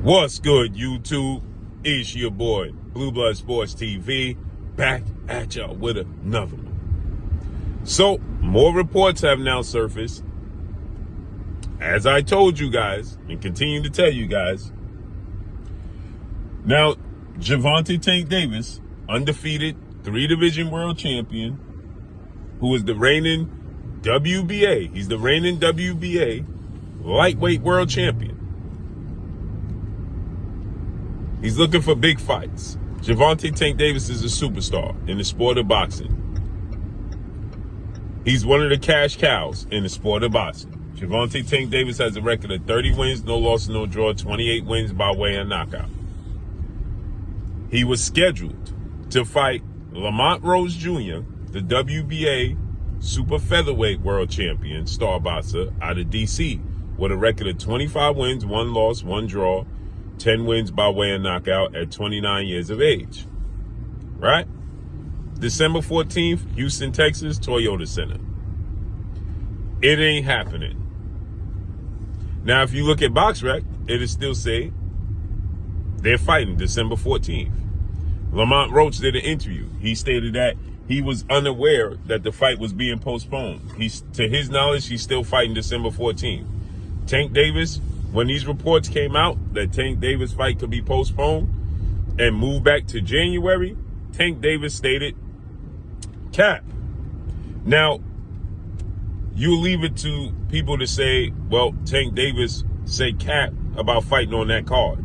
What's good, YouTube? It's your boy, Blue Blood Sports TV, back at y'all with another one. So, more reports have now surfaced. As I told you guys, and continue to tell you guys, now, Gervonta Tank Davis, undefeated 3-division world champion, who is the reigning WBA, he's the reigning WBA lightweight world champion. He's looking for big fights. Gervonta Tank Davis is a superstar in the sport of boxing. He's one of the cash cows in the sport of boxing. Gervonta Tank Davis has a record of 30 wins, no loss, no draw, 28 wins by way of knockout. He was scheduled to fight Roach Jr., the WBA super featherweight world champion, star boxer out of DC, with a record of 25 wins, 1 loss, 1 draw, 10 wins by way of knockout at 29 years of age. Right? December 14th, Houston, Texas, Toyota Center. It ain't happening. Now, if you look at BoxRec, it'll still say they're fighting December 14th. Roach did an interview. He stated that he was unaware that the fight was being postponed. To his knowledge, he's still fighting December 14th. Tank Davis, when these reports came out that Tank Davis fight could be postponed and moved back to January, Tank Davis stated, cap. Now, you leave it to people to say, well, Tank Davis said cap about fighting on that card.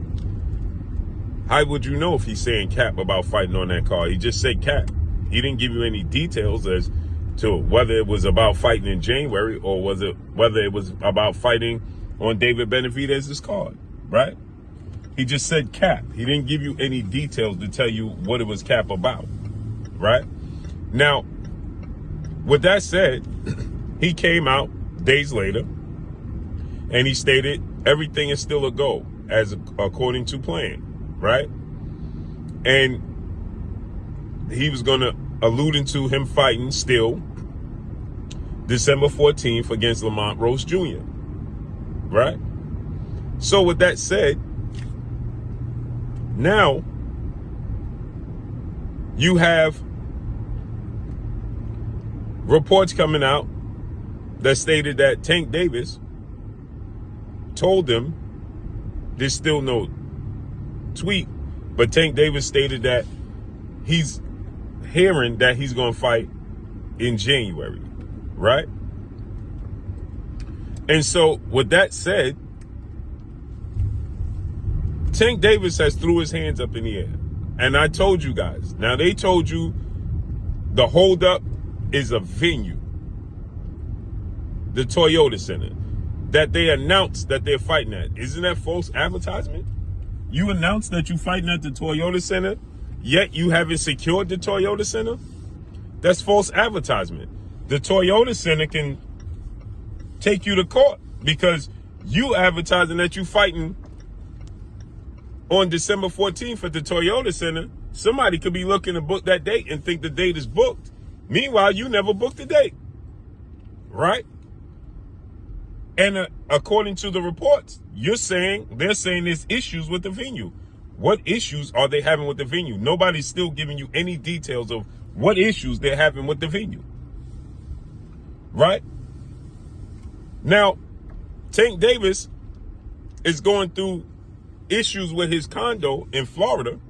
How would you know if he's saying cap about fighting on that card? He just said cap. He didn't give you any details as to whether it was about fighting in January or whether it was about fighting on David Benavidez's card, right? He just said cap. He didn't give you any details to tell you what it was cap about, right? Now, with that said, he came out days later and he stated everything is still a go as according to plan, right? And he was going to alluding to him fighting still December 14th against Roach Jr., right? So with that said, now you have reports coming out that stated that Tank Davis told them, there's still no tweet, but Tank Davis stated that he's hearing that he's going to fight in January, right? And so with that said, Tank Davis has threw his hands up in the air. And I told you guys, now they told you the holdup is a venue, the Toyota Center, that they announced that they're fighting at. Isn't that false advertisement? You announced that you're fighting at the Toyota Center, yet you haven't secured the Toyota Center? That's false advertisement. The Toyota Center can take you to court because you advertising that you fighting on December 14th at the Toyota Center. Somebody could be looking to book that date and think the date is booked. Meanwhile, you never booked the date, right? And according to the reports, they're saying there's issues with the venue. What issues are they having with the venue? Nobody's still giving you any details of what issues they're having with the venue, right? Now, Tank Davis is going through issues with his condo in Florida.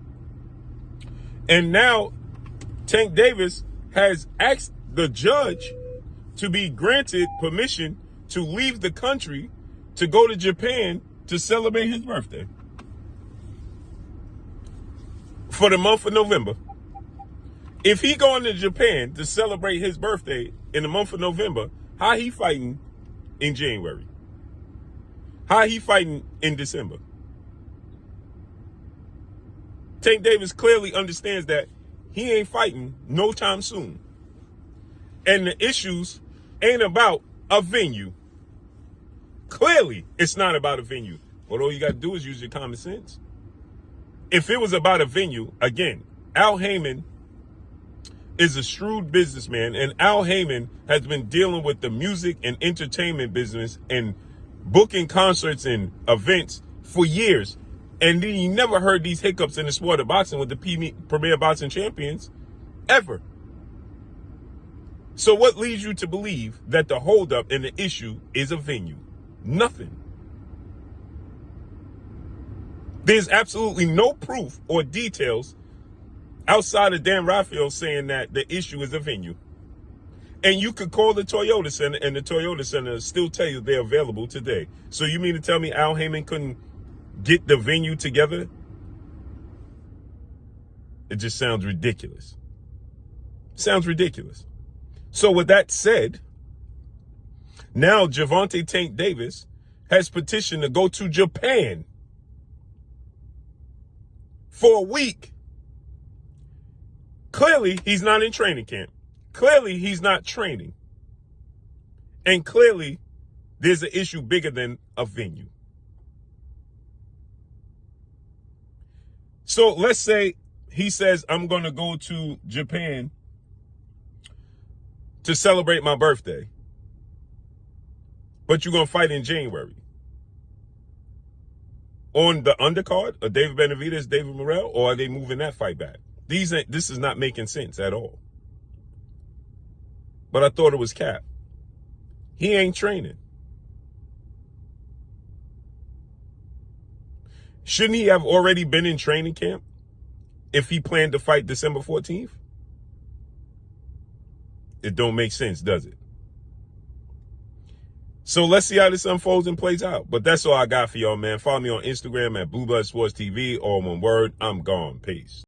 And now Tank Davis has asked the judge to be granted permission to leave the country to go to Japan to celebrate his birthday for the month of November. If he going to Japan to celebrate his birthday in the month of November, how he fighting in January? How he fighting in December? Tank Davis clearly understands that he ain't fighting no time soon. And the issues ain't about a venue. Clearly, it's not about a venue. But all you got to do is use your common sense. If it was about a venue, again, Al Heyman is a shrewd businessman, and Al Heyman has been dealing with the music and entertainment business and booking concerts and events for years. And then you never heard these hiccups in the sport of boxing with the premier boxing champions ever. So what leads you to believe that the holdup and the issue is a venue? Nothing. There's absolutely no proof or details outside of Dan Raphael saying that the issue is a venue. And you could call the Toyota Center, and the Toyota Center still tell you they're available today. So you mean to tell me Al Heyman couldn't get the venue together? It just sounds ridiculous. Sounds ridiculous. So with that said, now Gervonta Tank Davis has petitioned to go to Japan for a week. Clearly, he's not in training camp. Clearly, he's not training. And clearly, there's an issue bigger than a venue. So let's say he says, I'm going to go to Japan to celebrate my birthday. But you're going to fight in January. On the undercard of David Benavidez, David Morrell, or are they moving that fight back? This is not making sense at all. But I thought it was cap. He ain't training. Shouldn't he have already been in training camp if he planned to fight December 14th? It don't make sense, does it? So let's see how this unfolds and plays out. But that's all I got for y'all, man. Follow me on Instagram at Blue Blood Sports TV, all one word. I'm gone. Peace.